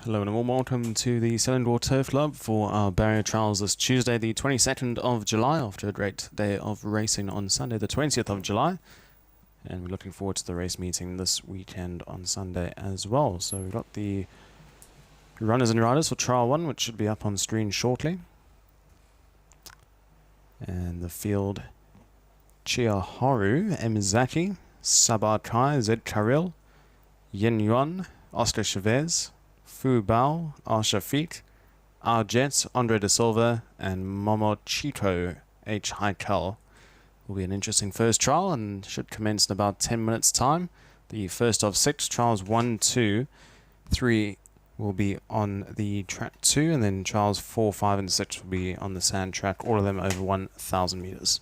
Hello and a warm welcome to the Selindor Turf Club for our barrier trials this Tuesday, the 22nd of July, after a great day of racing on Sunday, the 20th of July. And we're looking forward to the race meeting this weekend on Sunday as well. So we've got the runners and riders for trial 1, which should be up on screen shortly. And the field: Chiharu Emizaki, Sabar Kai, Zed Karil, Yin Yuan, Oscar Chavez, Fu Bao, Arsha Feet, R Jets, Andre De Silva, and Momochito H. Heikel. Will be an interesting first trial and should commence in about 10 minutes time. The first of 6, trials 1, 2, 3 will be on the track 2, and then trials 4, 5 and 6 will be on the sand track, all of them over 1,000 meters.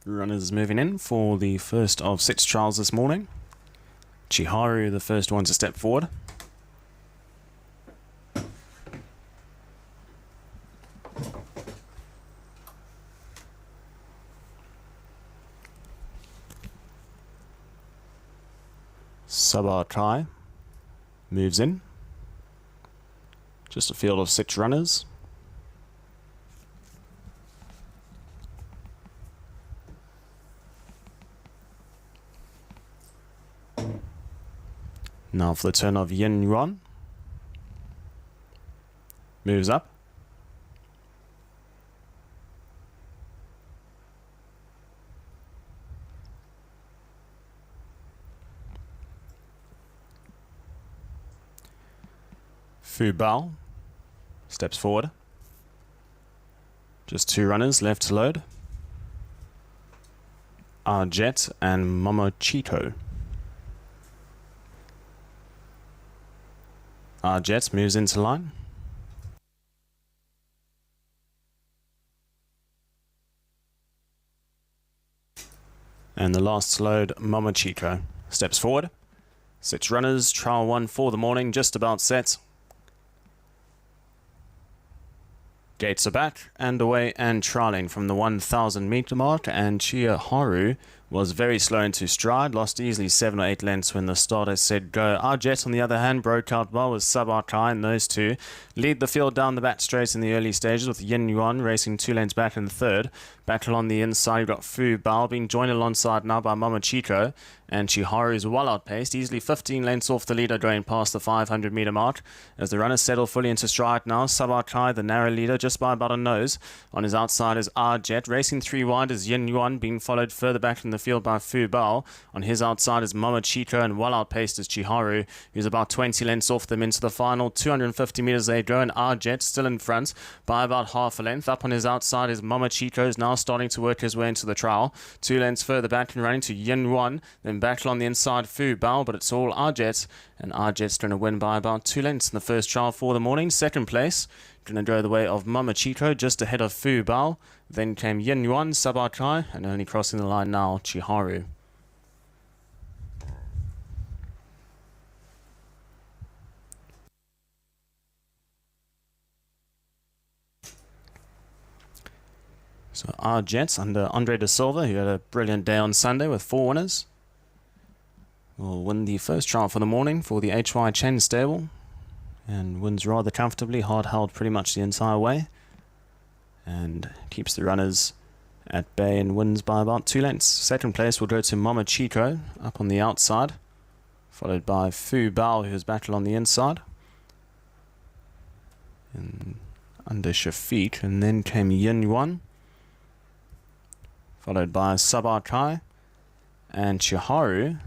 Runners moving in for the first of 6 trials this morning. Chiharu, the first one to step forward. Sabatai moves in. Just a field of 6 runners. Now for the turn of Yin Yuan. Moves up. Fu Bao steps forward. Just 2 runners left to load. Arjet and Momochito. Arjet moves into line. And the last to load, Momochito steps forward. 6 runners, trial 1 for the morning, just about set. Gates are back and away and trialing from the 1,000 meter mark, and Chiharu was very slow into stride, lost easily 7 or 8 lengths when the starter said go. Arjet, on the other hand, broke out well with Sabakai, and those two lead the field down the back straight in the early stages, with Yin Yuan racing 2 lengths back in the third. Battle on the inside, you've got Fu Bao being joined alongside now by Momochito, and Chiharu is well outpaced, easily 15 lengths off the leader going past the 500 meter mark. As the runners settle fully into stride now, Sabakai, the narrow leader, just by about a nose. On his outside is Arjet, racing 3 wide is Yin Yuan, being followed further back in the field by Fu Bao. On his outside is Momochito, and well outpaced is Chiharu, who's about 20 lengths off them into the final 250 meters they go, and Arjet still in front by about half a length. Up on his outside is Momochito, is now starting to work his way into the trial. 2 lengths further back and running to Yin Yuan, then battle on the inside Fu Bao, but it's all Arjet, and Arjet's going to win by about 2 lengths in the first trial for the morning. Second place going to go the way of Momochito, just ahead of Fu Bao. Then came Yin Yuan, Sabakai, and only crossing the line now, Chiharu. So Arjet under Andre De Silva, who had a brilliant day on Sunday with 4 winners, will win the first trial for the morning for the HY Chen stable, and wins rather comfortably, hard held pretty much the entire way, and keeps the runners at bay and wins by about 2 lengths. Second place will go to Momochito up on the outside, followed by Fu Bao, who has battled on the inside, and under Shafiq, and then came Yin Yuan, followed by Sabakai, and Chiharu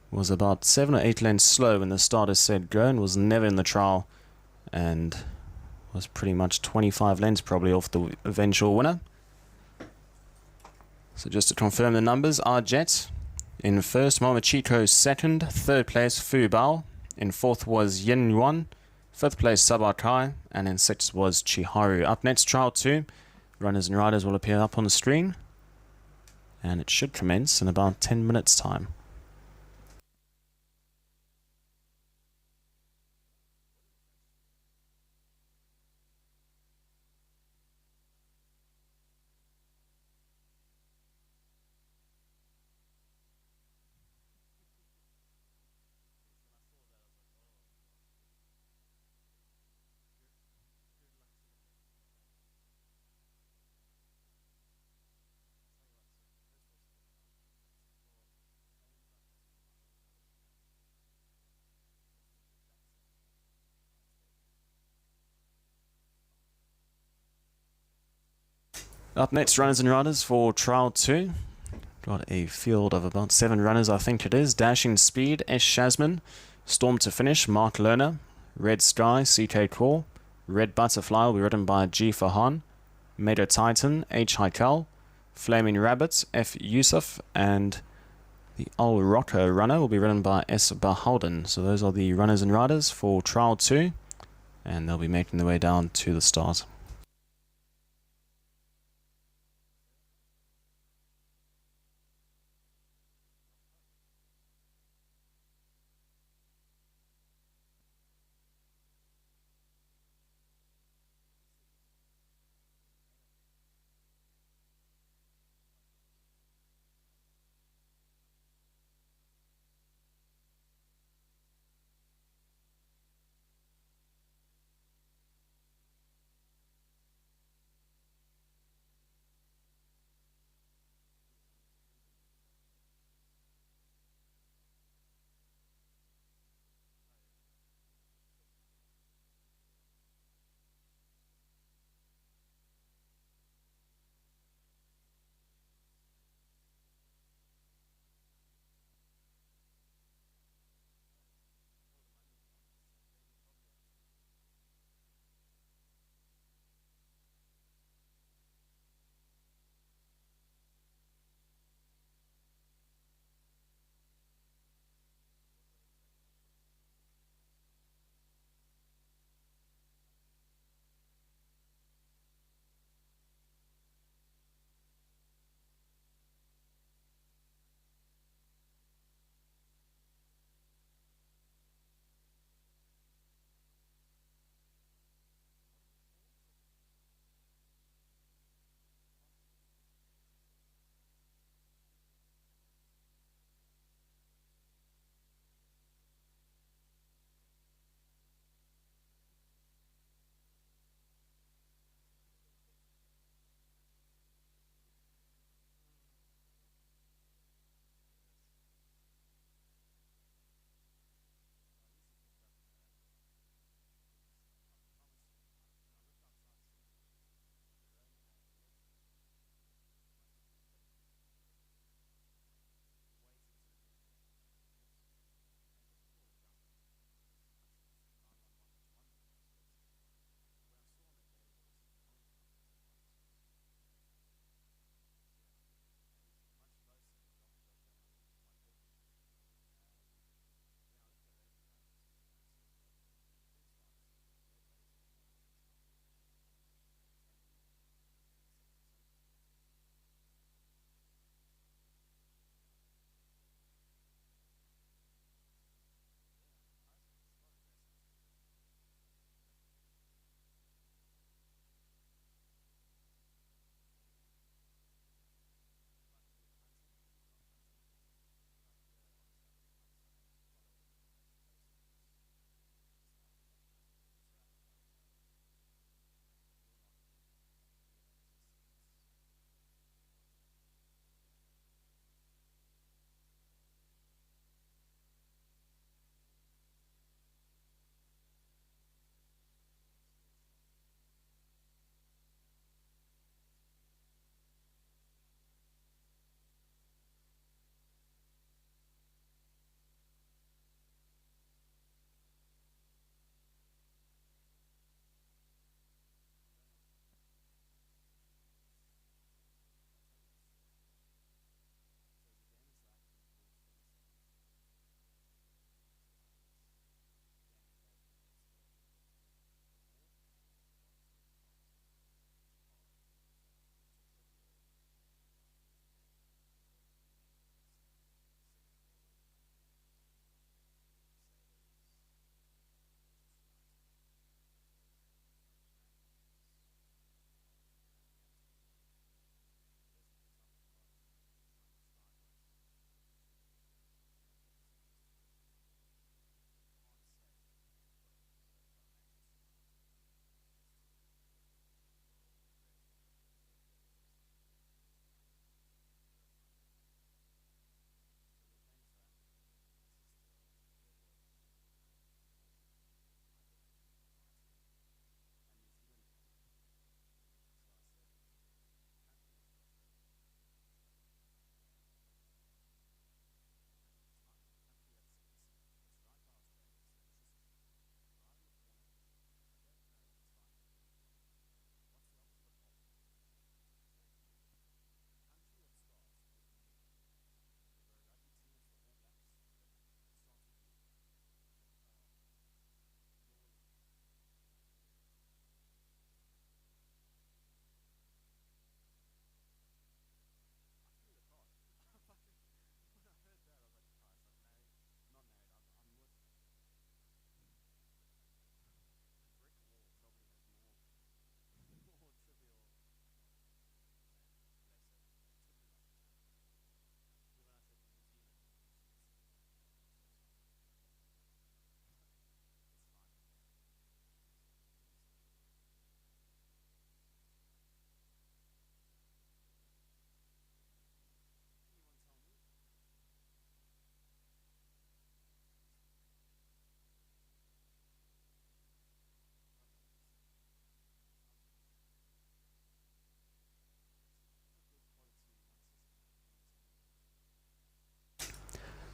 was about 7 or 8 lengths slow when the starter said go, and was never in the trial, and was pretty much 25 lengths probably off the eventual winner. So just to confirm the numbers, Arjet in first, Momochito second, third place Fu Bao, in fourth was Yin Yuan, fifth place Sabakai, and in sixth was Chiharu. Up next, trial 2. Runners and riders will appear up on the screen, and it should commence in about 10 minutes time. Up next, runners and riders for trial 2. Got a field of about 7 runners, I think it is. Dashing Speed, S. Shazman. Storm to Finish, Mark Lerner. Red Sky, CK Core. Red Butterfly will be ridden by G. Fahan. Meta Titan, H. Heikel. Flaming Rabbit, F. Yusuf. And the Al Rocco runner will be ridden by S. Bahalden. So those are the runners and riders for trial 2. And they'll be making their way down to the start.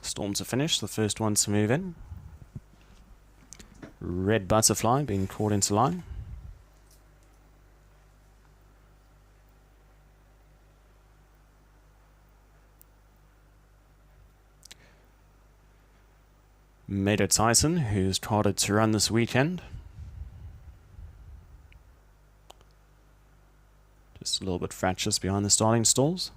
Storms are finished, the first one to move in. Red Butterfly being caught into line. Mater Titan, who's trotted to run this weekend. Just a little bit fractious behind the starting stalls.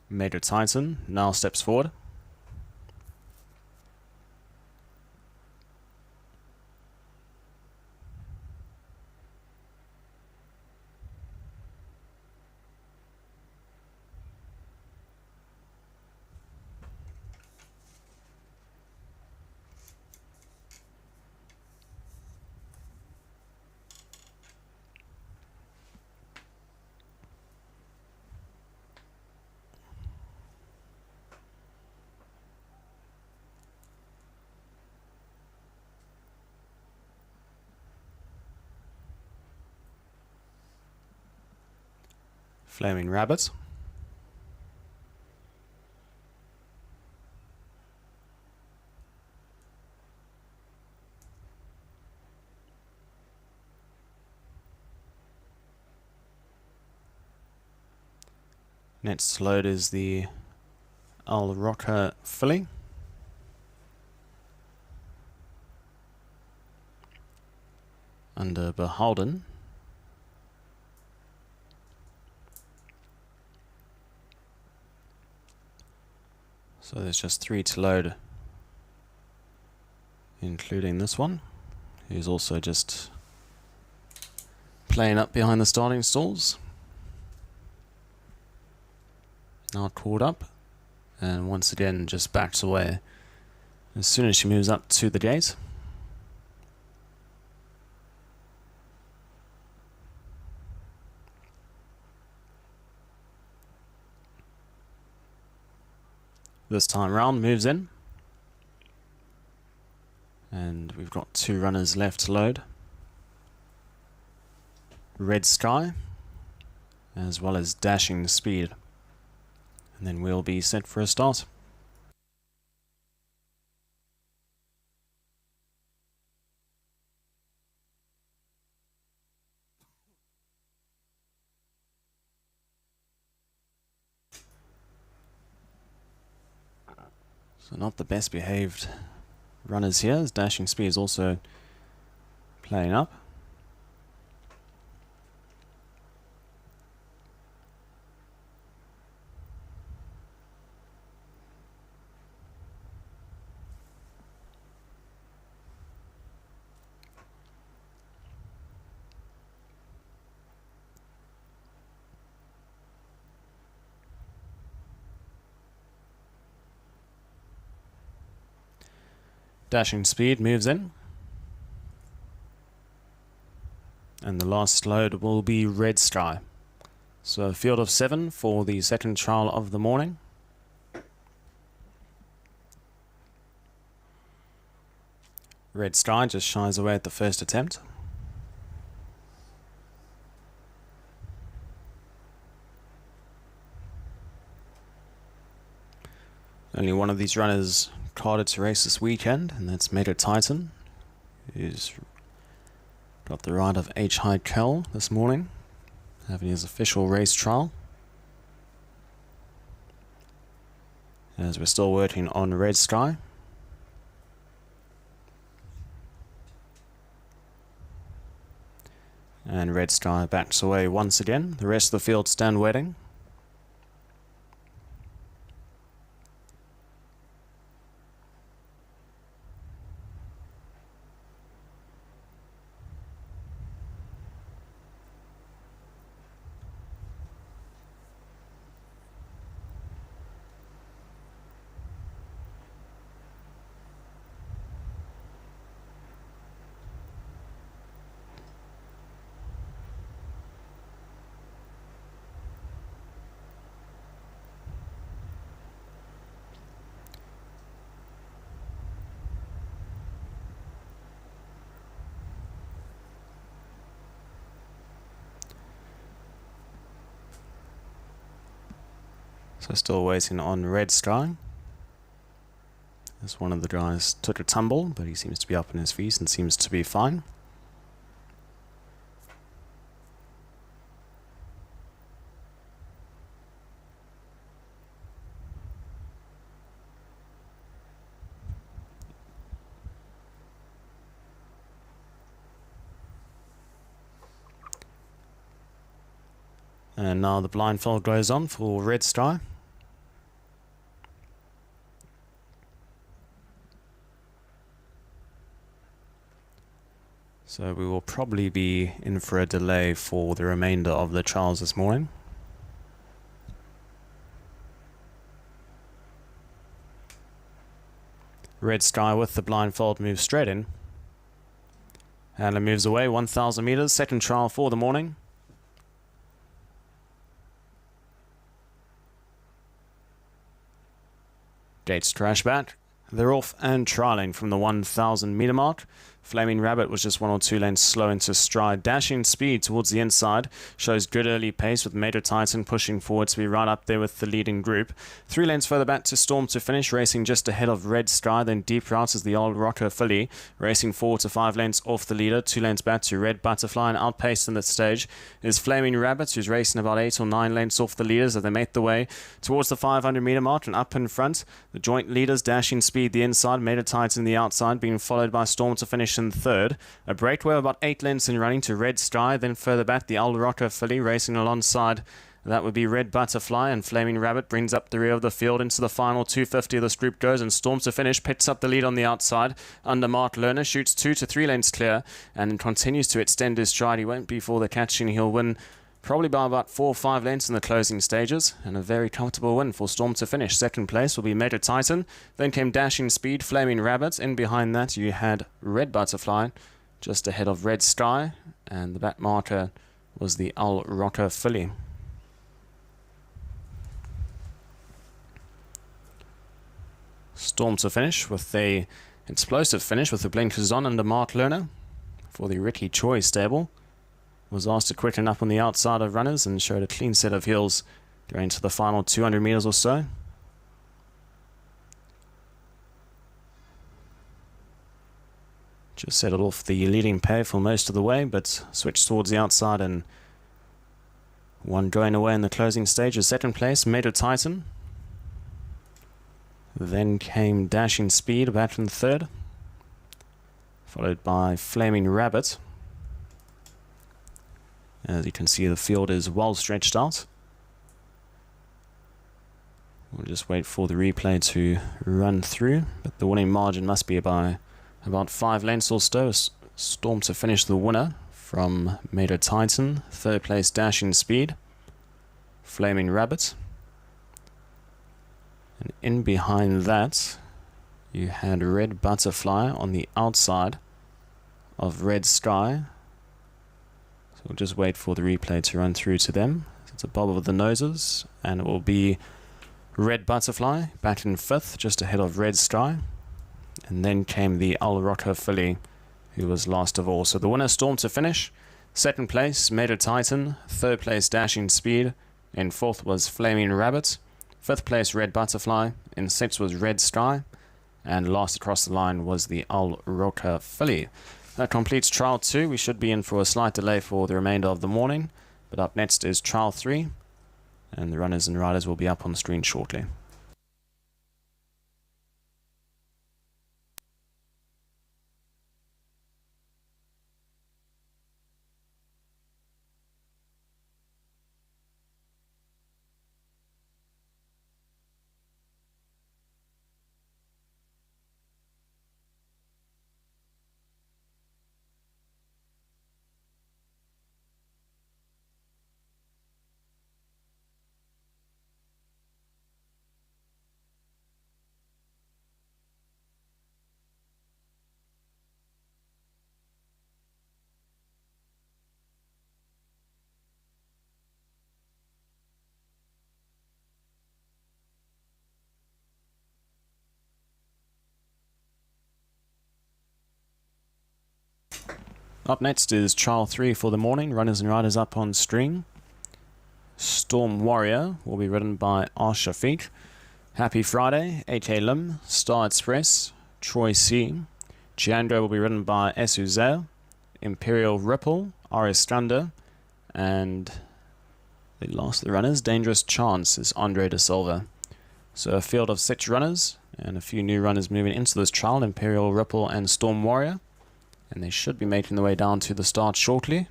Mater Titan now steps forward. Flaming Rabbit. Next load is the Al Roca filly. Under Beholden. So there's just 3 to load, including this one, who's also just playing up behind the starting stalls. Now caught up, and once again just backs away as soon as she moves up to the gate. This time round moves in, and we've got 2 runners left to load. Red Sky as well as Dashing Speed, and then we'll be set for a start. So not the best behaved runners here, as Dashing Speed is also playing up. Dashing Speed moves in. And the last load will be Red Sky. So a field of 7 for the second trial of the morning. Red Sky just shies away at the first attempt. Only one of these runners carded to race this weekend, and that's Mater Titan, who's got the ride of H. Hyde Kell this morning, having his official race trial. As we're still working on Red Sky. And Red Sky backs away once again. The rest of the field stand waiting. So still waiting on Red Sky. As one of the guys took a tumble, but he seems to be up on his feet and seems to be fine. And now the blindfold goes on for Red Sky. So we will probably be in for a delay for the remainder of the trials this morning. Red Sky with the blindfold moves straight in. And it moves away 1,000 meters. Second trial for the morning. Gates trash back. They're off and trialing from the 1,000 meter mark. Flaming Rabbit was just 1 or 2 lanes slow into stride. Dashing Speed towards the inside. Shows good early pace with Major Titan pushing forward to be right up there with the leading group. 3 lanes further back to Storm to finish, racing just ahead of Red Sky. Then deep routes is the Old Rocker Filly, racing forward to 5 lanes off the leader. 2 lanes back to Red Butterfly, and outpaced in the stage is Flaming Rabbit, who's racing about 8 or 9 lanes off the leaders as they make the way towards the 500 meter mark. And up in front, the joint leaders, Dashing Speed the inside, Major Titan the outside, being followed by Storm to finish in third. A breakaway of about 8 lengths in running to Red Sky. Then further back, the Old Rocker Filly racing alongside. That would be Red Butterfly, and Flaming Rabbit brings up the rear of the field into the final 250 of this group goes, and Storm to finish, picks up the lead on the outside under Mark Lerner, shoots 2 to 3 lanes clear, and continues to extend his stride. He won't be for the catching. He'll win probably by about 4 or 5 lengths in the closing stages, and a very comfortable win for Storm to finish. Second place will be Major Titan. Then came Dashing Speed, Flaming Rabbit. In behind that, you had Red Butterfly, just ahead of Red Sky, and the back marker was the Old Rocker Filly. Storm to finish with the explosive finish with the blinkers on under Mark Lerner for the Ricky Choi stable. Was asked to quicken up on the outside of runners and showed a clean set of heels going to the final 200 meters or so. Just settled off the leading pair for most of the way, but switched towards the outside, and one going away in the closing stages. Second place, Major Titan. Then came Dashing Speed back in third, followed by Flaming Rabbit. As you can see, the field is well stretched out. We'll just wait for the replay to run through, but the winning margin must be by about 5 lengths or so. Storm to finish the winner from Major Titan. Third place, Dashing Speed, Flaming Rabbit. And in behind that, you had Red Butterfly on the outside of Red Sky. So we'll just wait for the replay to run through to them. It's a bob of the noses, and it will be Red Butterfly back in 5th, just ahead of Red Sky. And then came the Old Rocker Filly, who was last of all. So the winner, Storm to finish. Second place, Major Titan. Third place, Dashing Speed. In 4th was Flaming Rabbit. 5th place, Red Butterfly. In 6th was Red Sky. And last across the line was the Old Rocker Filly. That completes Trial 2. We should be in for a slight delay for the remainder of the morning. But up next is Trial 3. And the runners and riders will be up on the screen shortly. Up next is Trial 3 for the morning. Runners and riders up on string. Storm Warrior will be ridden by Arsha Feet. Happy Friday, AK Lim, Star Express, Troy C. Chiandro will be ridden by Esuzel, Imperial Ripple, Aristrander, and the last of the runners, Dangerous Chance, is Andre De Silva. So a field of 6 runners and a few new runners moving into this trial, Imperial Ripple and Storm Warrior. And they should be making their way down to the start shortly.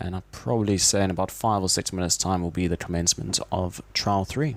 And I'll probably say in about 5 or 6 minutes time will be the commencement of trial 3.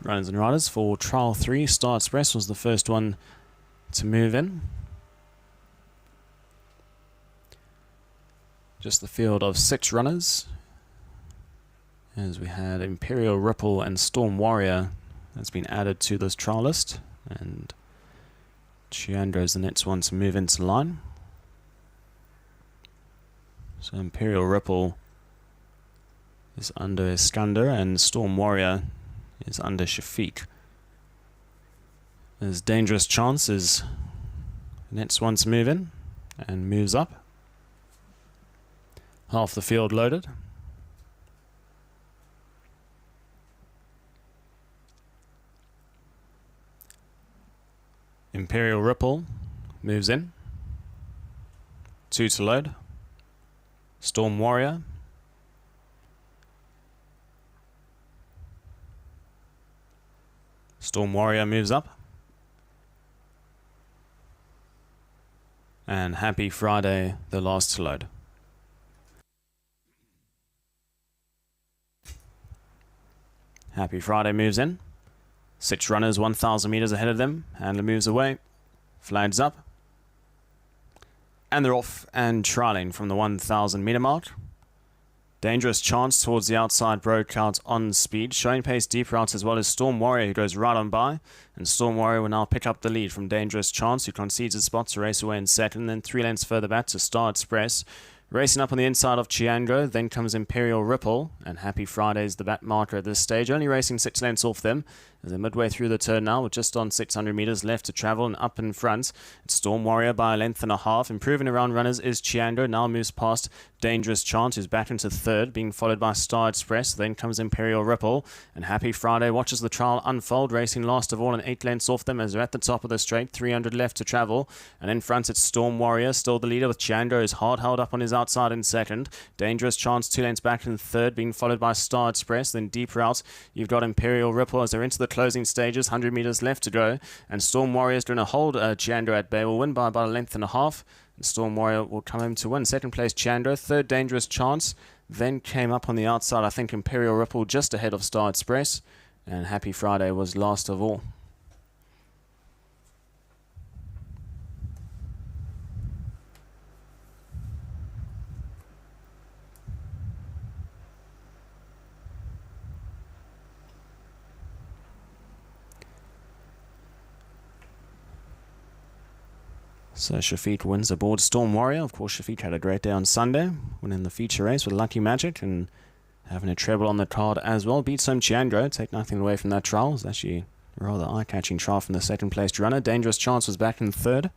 Runners and riders for trial 3. Star Express was the first one to move in. Just the field of 6 runners. as we had Imperial Ripple and Storm Warrior that's been added to this trial list, and Cheandra is the next one to move into line. So Imperial Ripple is under Iskander and Storm Warrior is under Shafiq. As Dangerous Chance is the next one to move in and moves up. Half the field loaded. Imperial Ripple moves in. 2 to load. Storm Warrior. Storm Warrior moves up. And Happy Friday, the last to load. Happy Friday moves in. 6 runners 1,000 meters ahead of them. Handler moves away. Flags up. And they're off and trialing from the 1,000 meter mark. Dangerous Chance towards the outside broke out on speed, showing pace deep routes as well as Storm Warrior, who goes right on by. And Storm Warrior will now pick up the lead from Dangerous Chance, who concedes his spot to race away in second. And then 3 lengths further back to Star Express. Racing up on the inside of Cheandra, then comes Imperial Ripple, and Happy Friday is the back marker at this stage, only racing 6 lengths off them, as they're midway through the turn now, with just on 600 meters left to travel, and up in front, it's Storm Warrior by a length and a half. Improving around runners is Cheandra, now moves past Dangerous Chance, who's back into third, being followed by Star Express, then comes Imperial Ripple, and Happy Friday watches the trial unfold, racing last of all and 8 lengths off them as they're at the top of the straight, 300 left to travel, and in front it's Storm Warrior, still the leader, with Cheandra who's hard held up on his outside in second. Dangerous Chance 2 lengths back in third, being followed by Star Express. Then deep route, you've got Imperial Ripple as they're into the closing stages, 100 meters left to go, and Storm Warrior is going to hold Cheandra at bay, will win by about a length and a half, and Storm Warrior will come home to win. Second place Cheandra, third Dangerous Chance, then came up on the outside, I think Imperial Ripple just ahead of Star Express, and Happy Friday was last of all. So Shafiq wins aboard Storm Warrior. Of course, Shafiq had a great day on Sunday, winning the feature race with Lucky Magic and having a treble on the card as well. Beats home Cheandra, take nothing away from that trial. It's actually a rather eye-catching trial from the second placed runner. Dangerous Chance was back in third.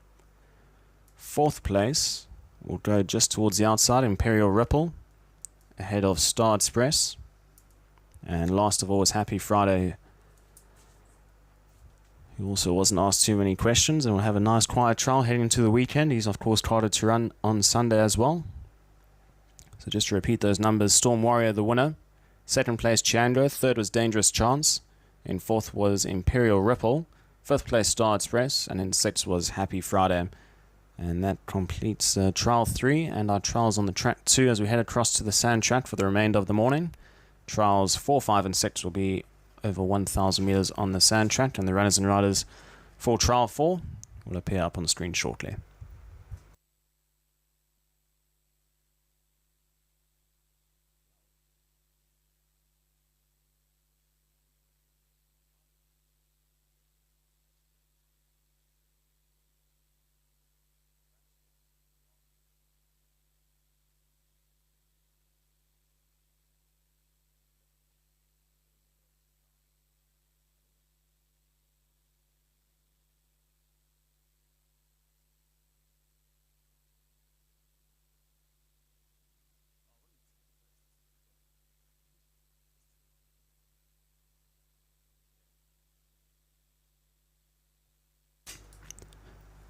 Fourth place will go just towards the outside, Imperial Ripple, ahead of Star Express. And last of all is Happy Friday, who also wasn't asked too many questions and will have a nice quiet trial heading into the weekend. He's of course carded to run on Sunday as well. So just to repeat those numbers, Storm Warrior the winner, second place Cheandra, third was Dangerous Chance, in fourth was Imperial Ripple, fifth place Star Express, and in sixth was Happy Friday. And that completes trial 3 and our trials on the track 2 as we head across to the sand track for the remainder of the morning. Trials 4, 5 and 6 will be over 1,000 meters on the sand track, and the runners and riders for trial 4 will appear up on the screen shortly.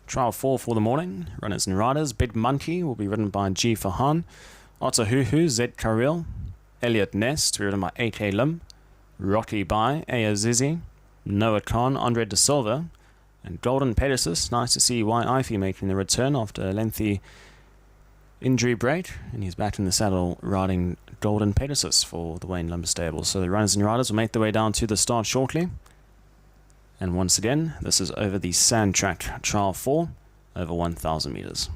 Trial 4 for the morning, runners and riders. Big Monkey will be ridden by G. Fahan, Otahuhu, Zed Karil, Elliot Ness to be ridden by AK Lim, Rocky by Ayazizi, Noah Khan, Andre De Silva, and Golden Pegasus. Nice to see Y. Ify making the return after a lengthy injury break, and he's back in the saddle riding Golden Pegasus for the Wayne Lumber Stable. So the runners and riders will make their way down to the start shortly. And once again, this is over the sand track, trial 4, over 1,000 meters.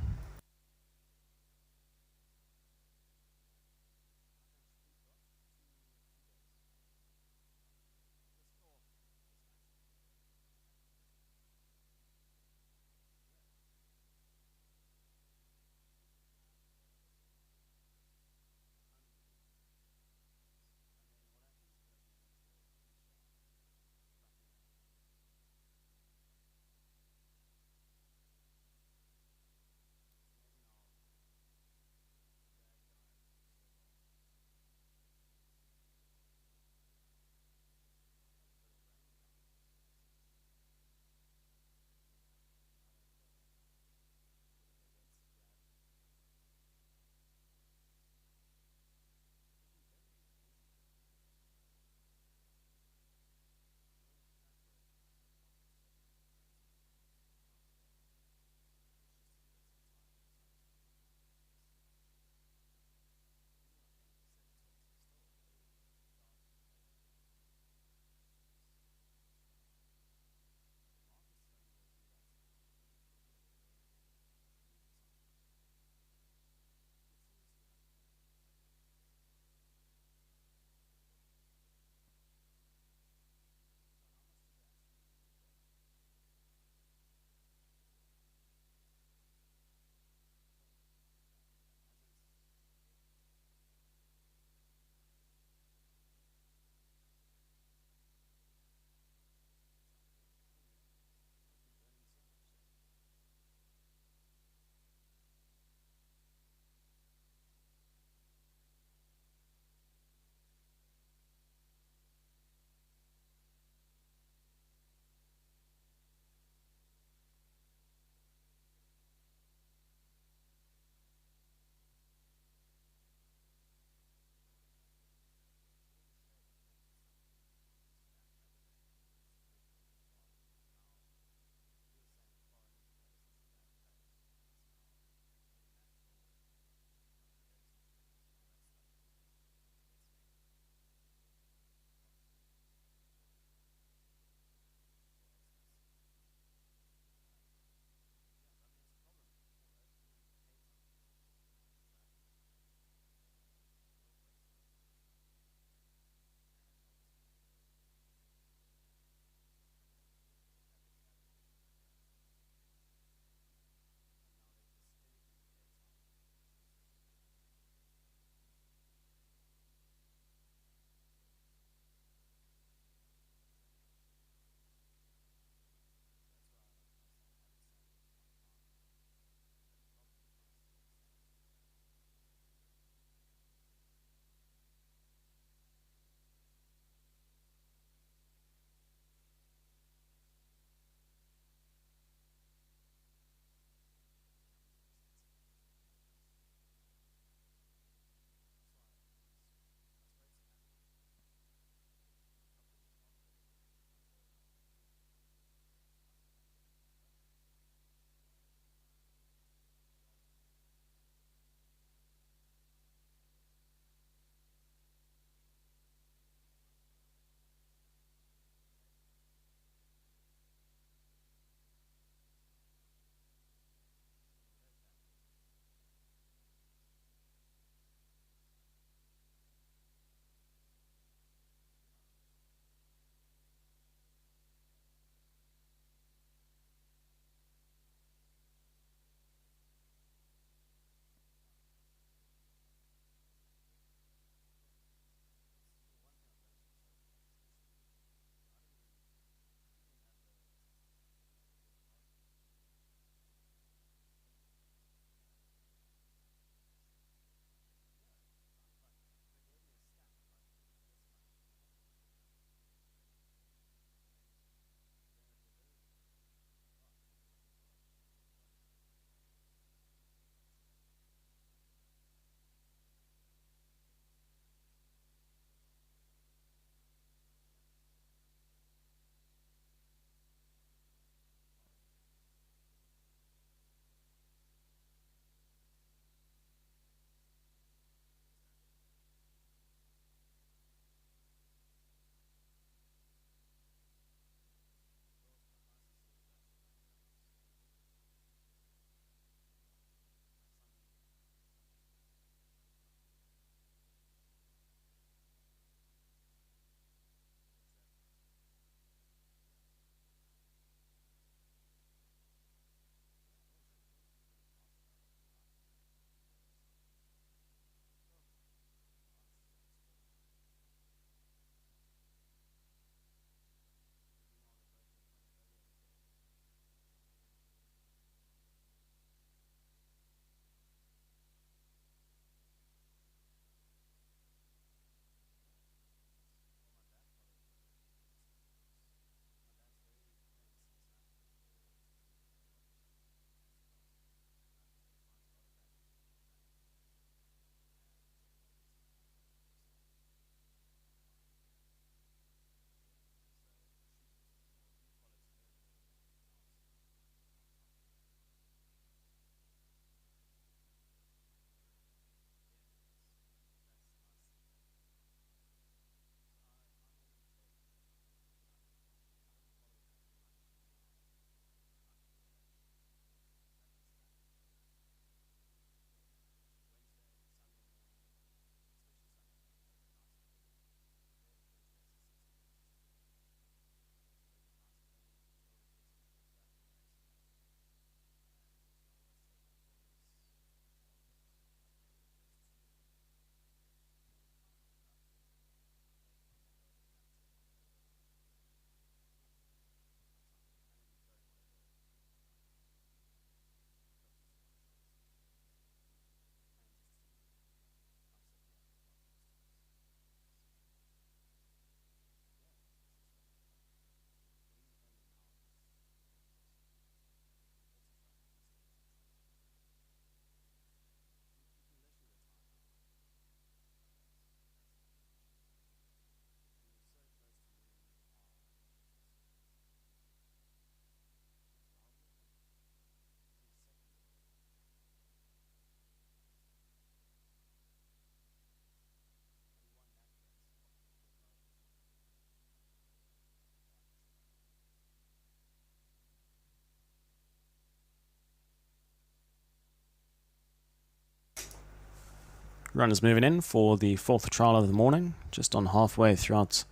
Runners moving in for the fourth trial of the morning, just on halfway throughout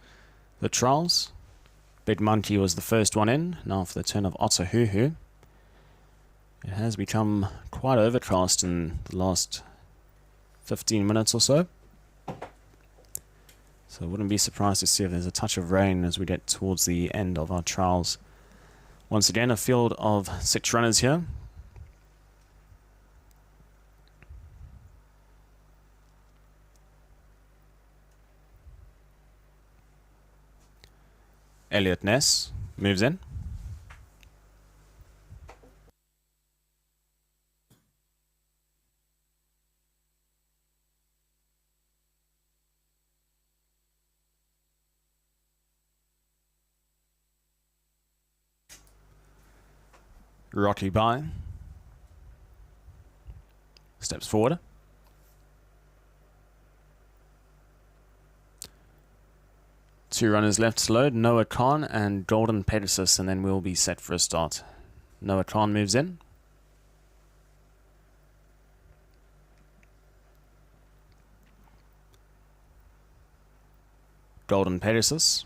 the trials. Big Monkey was the first one in, now for the turn of Otahuhu. It has become quite overcast in the last 15 minutes or so. So I wouldn't be surprised to see if there's a touch of rain as we get towards the end of our trials. Once again, a field of 6 runners here. Elliot Ness moves in. Rocky Bai steps forward. Two runners left to load, Noah Khan and Golden Pegasus, and then we'll be set for a start. Noah Khan moves in. Golden Pegasus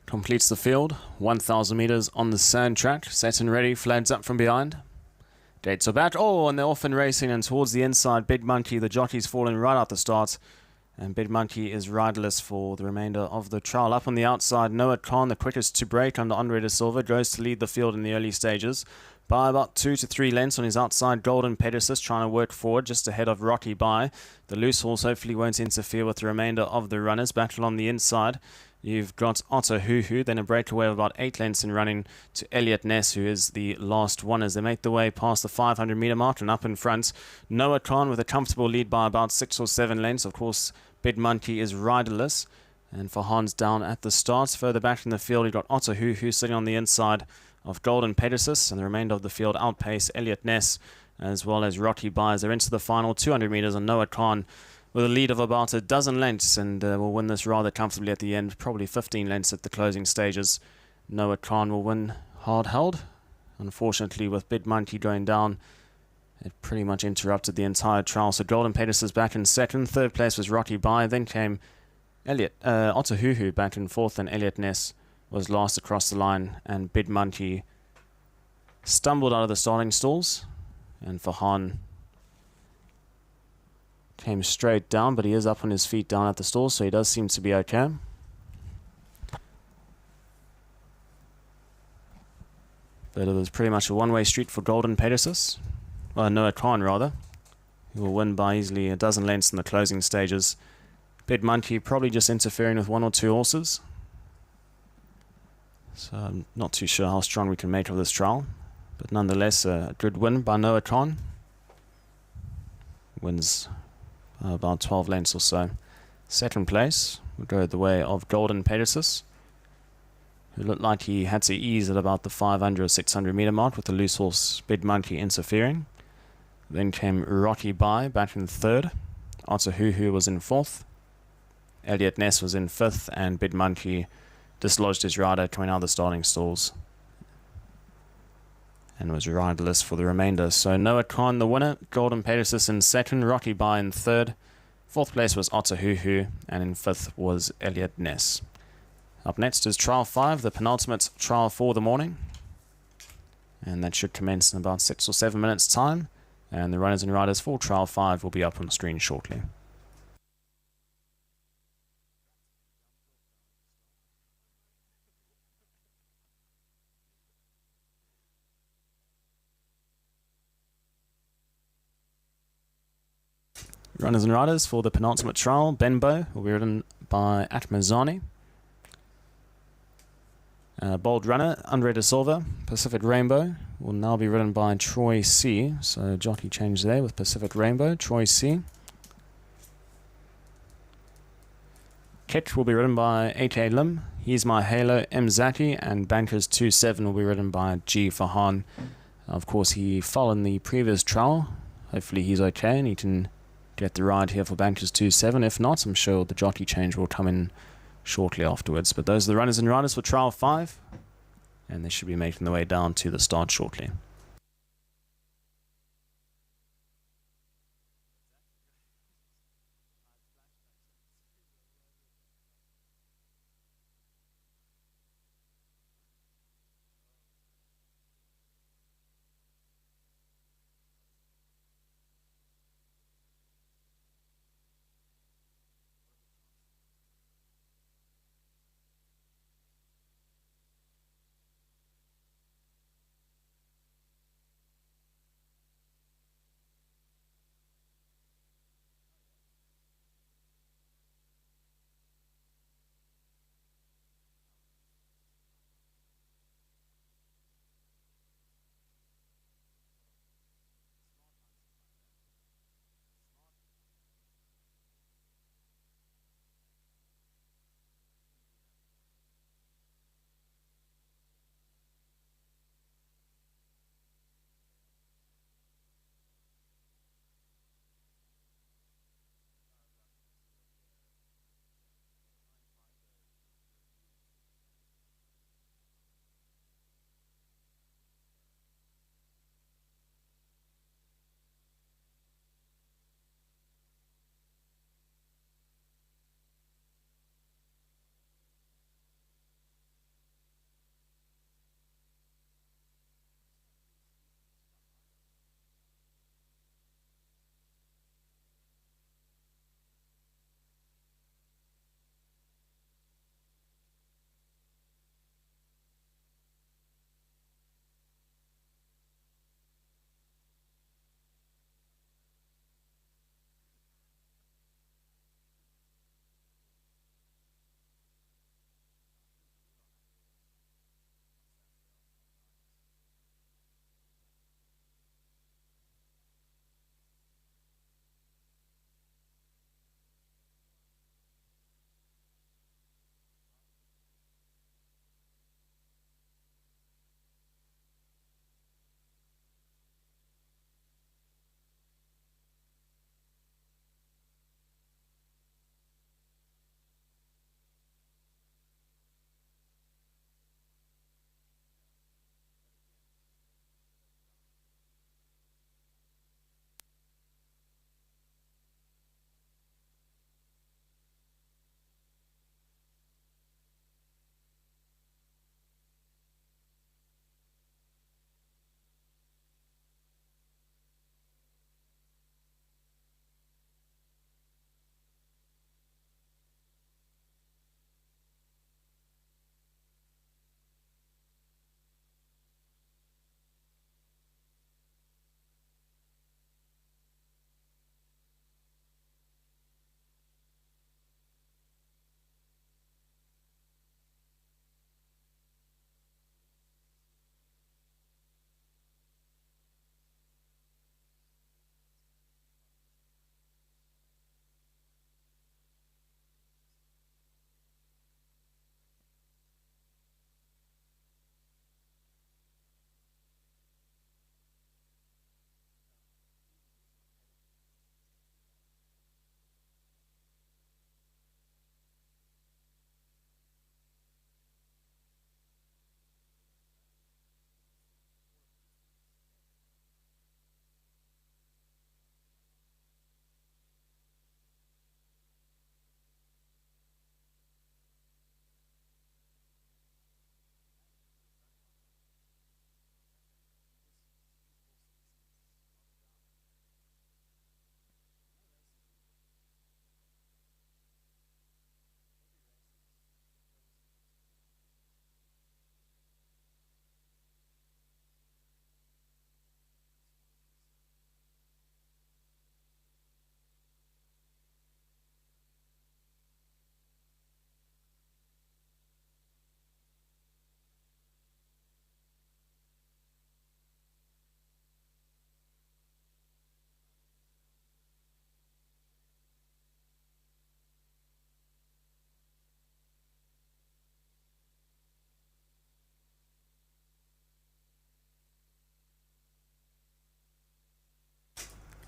completes the field, 1,000 meters on the sand track, set and ready, flags up from behind. Gates are back, oh, and they're off and racing, and towards the inside, Big Monkey, the jockey's fallen right out the start, and Big Monkey is riderless for the remainder of the trial. Up on the outside, Noah Khan, the quickest to break under Andre de Silva, goes to lead the field in the early stages by about 2 to 3 lengths on his outside. Golden Pegasus trying to work forward just ahead of Rocky Bai. The loose horse hopefully won't interfere with the remainder of the runners. Battle on the inside. You've got Otahuhu, then a breakaway of about 8 lengths in running to Elliot Ness, who is the last one as they make their way past the 500 meter mark. And up in front, Noah Khan with a comfortable lead by about 6 or 7 lengths. Of course, Big Monkey is riderless, and Farhan's down at the start. Further back in the field, you've got Otahuhu sitting on the inside of Golden Pegasus, and the remainder of the field outpace Elliot Ness as well as Rocky Bai. They're into the final 200 meters on Noah Khan with a lead of about a dozen lengths, and will win this rather comfortably at the end, probably 15 lengths at the closing stages. Noah Khan will win hard held. Unfortunately, with Big Monkey going down, it pretty much interrupted the entire trial. So Golden Pegasus back in second. Third place was Rocky Bai. Then came Otahuhu back in fourth, and Elliot Ness was last across the line, and Big Monkey stumbled out of the starting stalls, and Farhan came straight down, but he is up on his feet down at the stalls, so he does seem to be okay. But it was pretty much a one-way street for Golden Pegasus. Well, Noah Khan, rather, who will win by easily a dozen lengths in the closing stages. Big Monkey probably just interfering with 1 or 2 horses. So I'm not too sure how strong we can make of this trial. But nonetheless, a good win by Noah Khan. Wins about 12 lengths or so. Second place will go the way of Golden Pegasus, who looked like he had to ease at about the 500 or 600 meter mark with the loose horse Big Monkey interfering. Then came Rocky Bai back in third. Otahuhu was in fourth. Elliot Ness was in fifth, and Big Monkey dislodged his rider coming out of the starting stalls and was riderless for the remainder. So Noah Khan the winner, Golden Pegasus in second, Rocky Bai in third. Fourth place was Otahuhu, and in fifth was Elliot Ness. Up next is Trial 5, the penultimate trial for the morning. And that should commence in about 6 or 7 minutes' time. And the runners and riders for Trial 5 will be up on the screen shortly. Runners and riders for the penultimate trial, Benbow will be ridden by Atmazani. Bold runner, Andre de Silva. Pacific Rainbow will now be ridden by Troy C. So jockey change there with Pacific Rainbow, Troy C. Kit will be ridden by AK Lim. He's My Halo, M. Zaki, and Bankers 2-7 will be ridden by G. Farhan. Of course, he fell in the previous trial. Hopefully he's okay and he can get the ride here for Bankers 2-7. If not, I'm sure the jockey change will come in shortly afterwards. But those are the runners and riders for Trial 5, and they should be making their way down to the start shortly.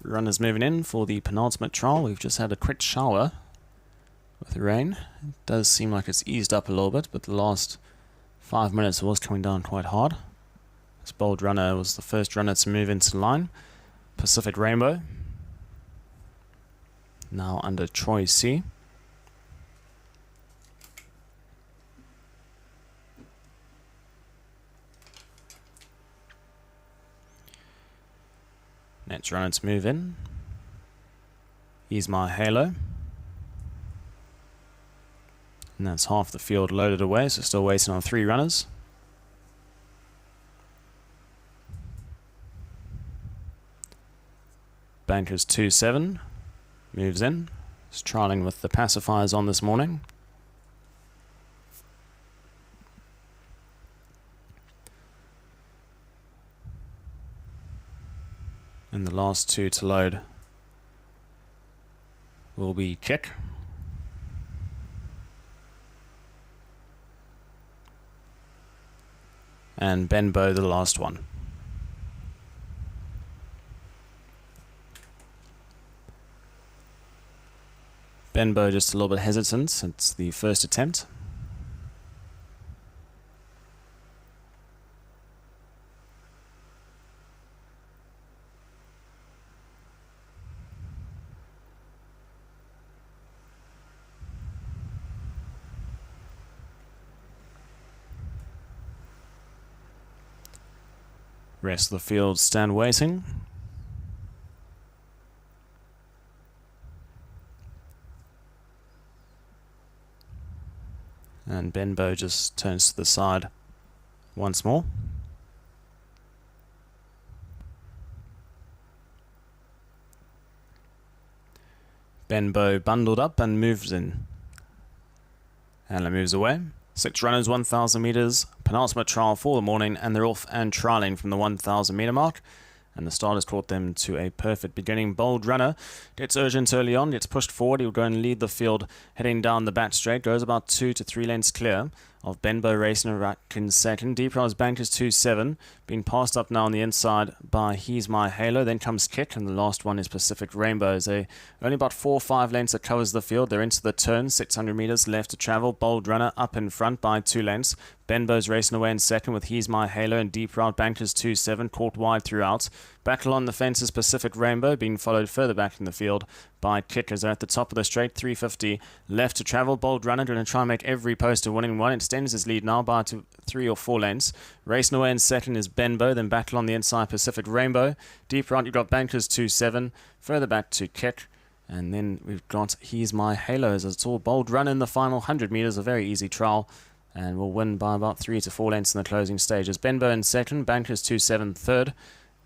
Runners moving in for the penultimate trial. We've just had a quick shower with the rain. It does seem like it's eased up a little bit, but the last 5 minutes it was coming down quite hard. This Bold Runner was the first runner to move into the line. Pacific Rainbow, now under Troy C. Next runner to move in, He's My Halo. And that's half the field loaded away, so still waiting on 3 runners. Bankers 2-7 moves in. He's trialing with the pacifiers on this morning. And the last 2 to load will be Kick and Benbow, the last one. Benbow just a little bit hesitant. It's the first attempt. Rest of the field stand waiting. And Benbow just turns to the side once more. Benbow bundled up and moves in. Handler moves away. 6 runners, 1,000 metres, penultimate trial for the morning, and they're off and trialling from the 1,000 metre mark. And the start has brought them to a perfect beginning. Bold Runner gets urgent early on, gets pushed forward. He'll go and lead the field heading down the back straight. Goes about 2 to 3 lengths clear of Benbow racing back in second. Deep Rise Bankers 2-7, being passed up now on the inside by He's My Halo. Then comes Kick, and the last one is Pacific Rainbow. They only about 4 or 5 lengths that covers the field. They're into the turn, 600 metres left to travel. Bold Runner up in front by 2 lengths. Benbow's racing away in second with He's My Halo, and Deep Route Bankers 2-7 caught wide throughout. Battle on the fences Pacific Rainbow, being followed further back in the field by Kickers. They're at the top of the straight, 350 left to travel. Bold Runner going to try and make every post a winning one. Extends his lead now by 3 or 4 lengths. Racing away in second is Benbow, then Battle on the inside Pacific Rainbow. Deep Route, you've got Bankers 2-7, further back to Kick. And then we've got He's My Halo as it's all Bold Runner in the final 100 metres, a very easy trial. And will win by about 3 to 4 lengths in the closing stages. Benbow in second, Bankers 2-7 third.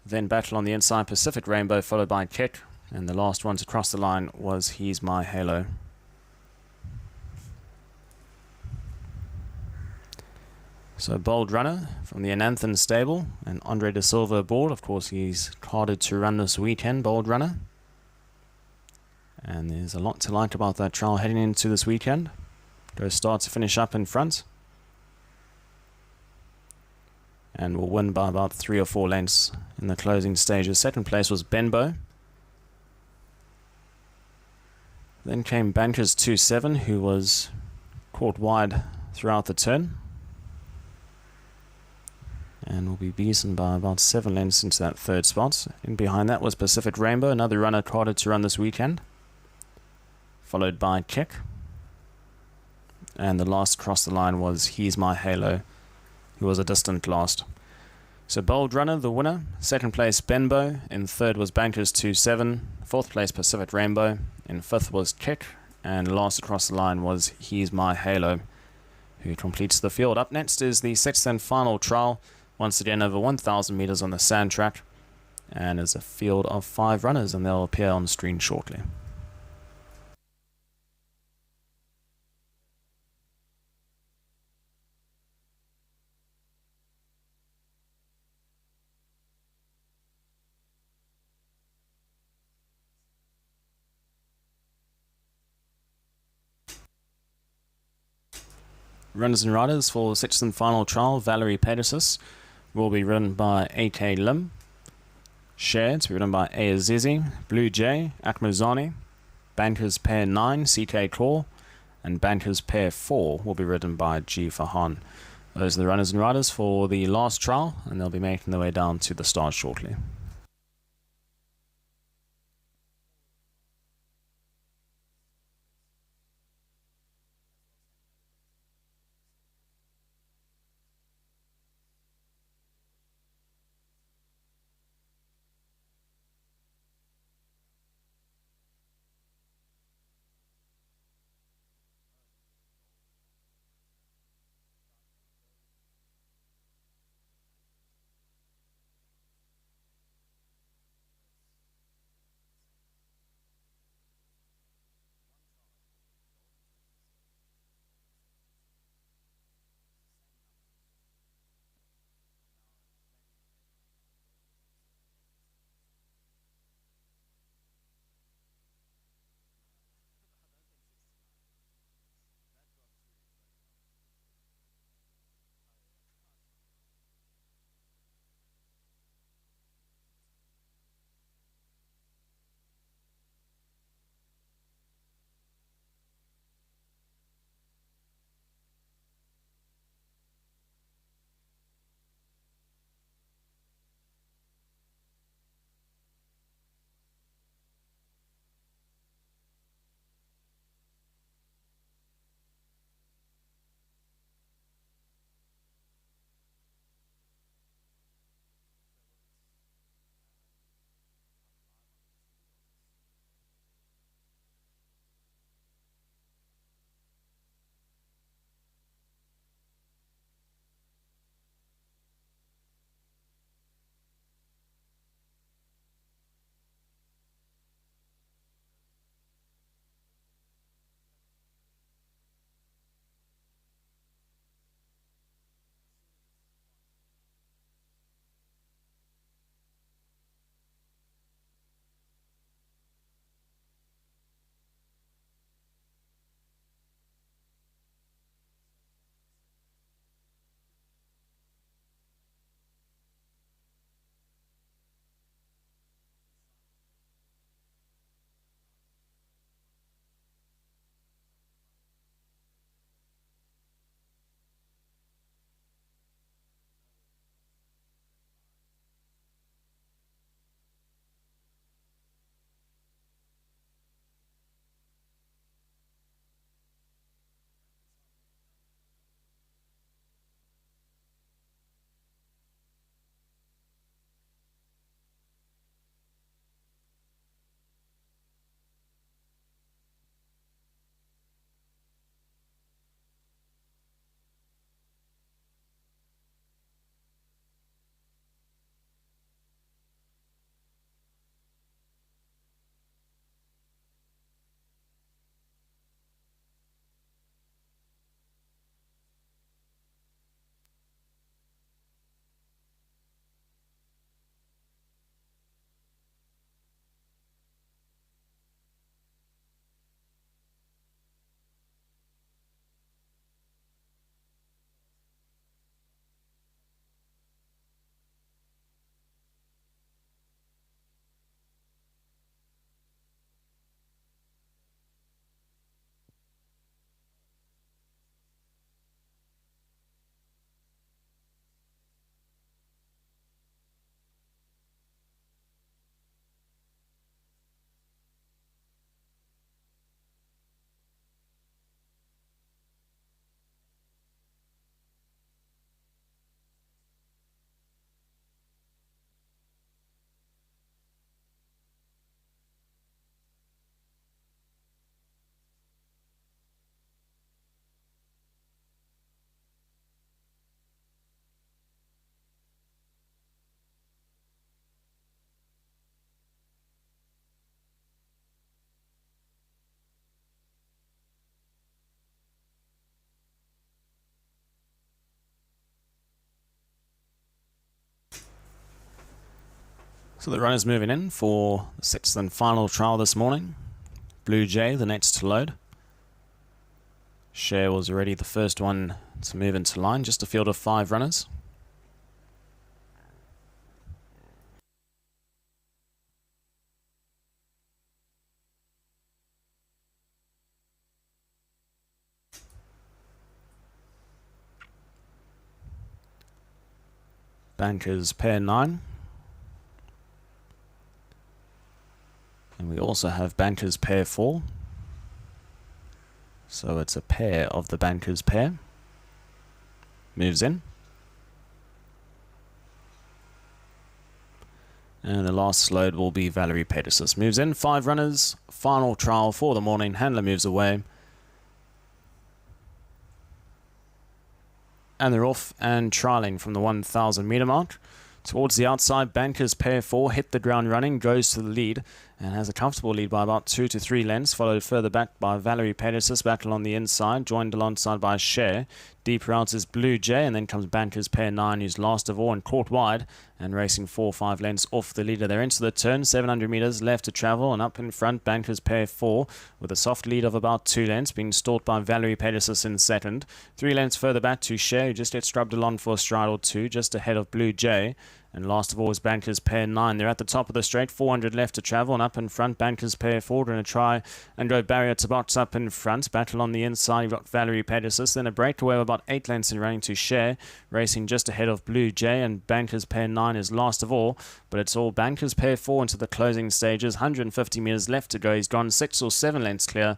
Then Battle on the inside, Pacific Rainbow, followed by Kick. And the last one to cross the line was He's My Halo. So Bold Runner from the Ananthan stable, and Andre De Silva aboard. Of course, he's carded to run this weekend, Bold Runner. And there's a lot to like about that trial heading into this weekend. Goes start to finish up in front. And will win by about 3 or 4 lengths in the closing stages. Second place was Benbow. Then came Bankers 2-7, who was caught wide throughout the turn. And will be beaten by about 7 lengths into that third spot. In behind that was Pacific Rainbow, another runner carded to run this weekend. Followed by Kick. And the last across the line was He's My Halo, who was a distant last. So Bold Runner, the winner. Second place, Benbow. In third was Bankers 2-7. Fourth place, Pacific Rainbow. In fifth was Kick. And last across the line was He's My Halo, who completes the field. Up next is the 6th and final trial. Once again, over 1,000 metres on the sand track. And is a field of 5 runners, and they'll appear on screen shortly. Runners and riders for the 6th and final trial. Valerie Pegasus will be run by AK Lim. Share to be ridden by Azizi, Blue Jay, Akmazani. Bankers pair 9, CK Claw, and Bankers pair 4 will be ridden by G Fahan. Those are the runners and riders for the last trial, and they'll be making their way down to the start shortly. So the runners moving in for the sixth and final trial this morning. Blue Jay, the next to load. Share was already the first one to move into line, just a field of 5 runners. Bankers pair 9. And we also have Bankers pair 4. So it's a pair of the Bankers pair. Moves in. And the last load will be Valerie Pegasus. Moves in. 5 runners. Final trial for the morning. Handler moves away. And they're off and trialing from the 1,000 meter mark. Towards the outside, Bankers pair 4 hit the ground running, goes to the lead, and has a comfortable lead by about 2 to 3 lengths, followed further back by Valerie Pegasus, back along the inside, joined alongside by Cher. Deep routes is Blue Jay, and then comes Bankers pair 9, who's last of all and caught wide, and racing 4 or 5 lengths off the leader. They're into the turn, 700 metres left to travel, and up in front, Bankers pair 4, with a soft lead of about 2 lengths, being stalked by Valerie Pegasus in second. 3 lengths further back to Cher, who just gets scrubbed along for a stride or two, just ahead of Blue Jay. And last of all is Bankers pair 9. They're at the top of the straight, 400 left to travel, and up in front, Bankers pair 4 going to try and go barrier to box up in front. Battle on the inside, you've got Valerie Pegasus, then a breakaway of about 8 lengths and running to Cher, racing just ahead of Blue Jay, and Bankers pair 9 is last of all, but it's all Bankers pair 4 into the closing stages. 150 metres left to go. He's gone 6 or 7 lengths clear,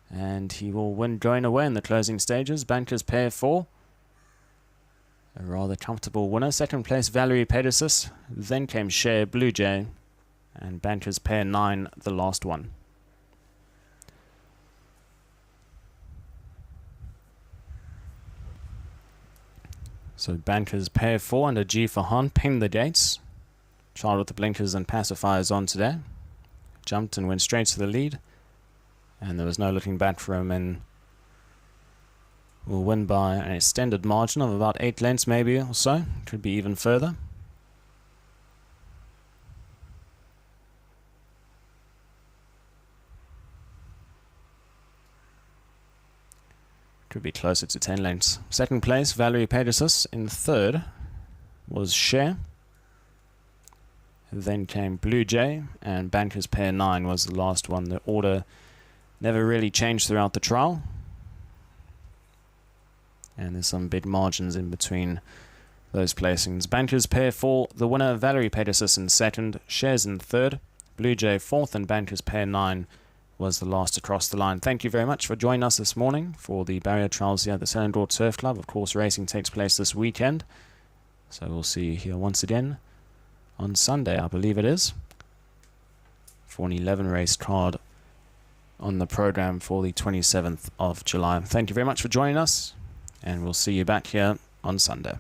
and he will win going away in the closing stages. Bankers pair 4. A rather comfortable winner. Second place, Valerie Pegasus. Then came Cher, Blue Jay, and Bankers pair 9, the last one. So Bankers pair 4 under G for Han pinned the gates. Child with the blinkers and pacifiers on today. Jumped and went straight to the lead. And there was no looking back for him, and will win by an extended margin of about 8 lengths maybe or so. Could be even further. Could be closer to 10 lengths. Second place, Valerie Pegasus. In third was Cher. Then came Blue Jay, and Bankers pair 9 was the last one. The order never really changed throughout the trial. And there's some big margins in between those placings. Bankers pair 4, the winner, Valerie Pegasus in second, Cher's in third, Blue Jay fourth, and Bankers pair 9 was the last across the line. Thank you very much for joining us this morning for the barrier trials here at the Selindore Turf Club. Of course, racing takes place this weekend, so we'll see you here once again on Sunday, I believe it is, for an 11 race card on the program for the 27th of July. Thank you very much for joining us, and we'll see you back here on Sunday.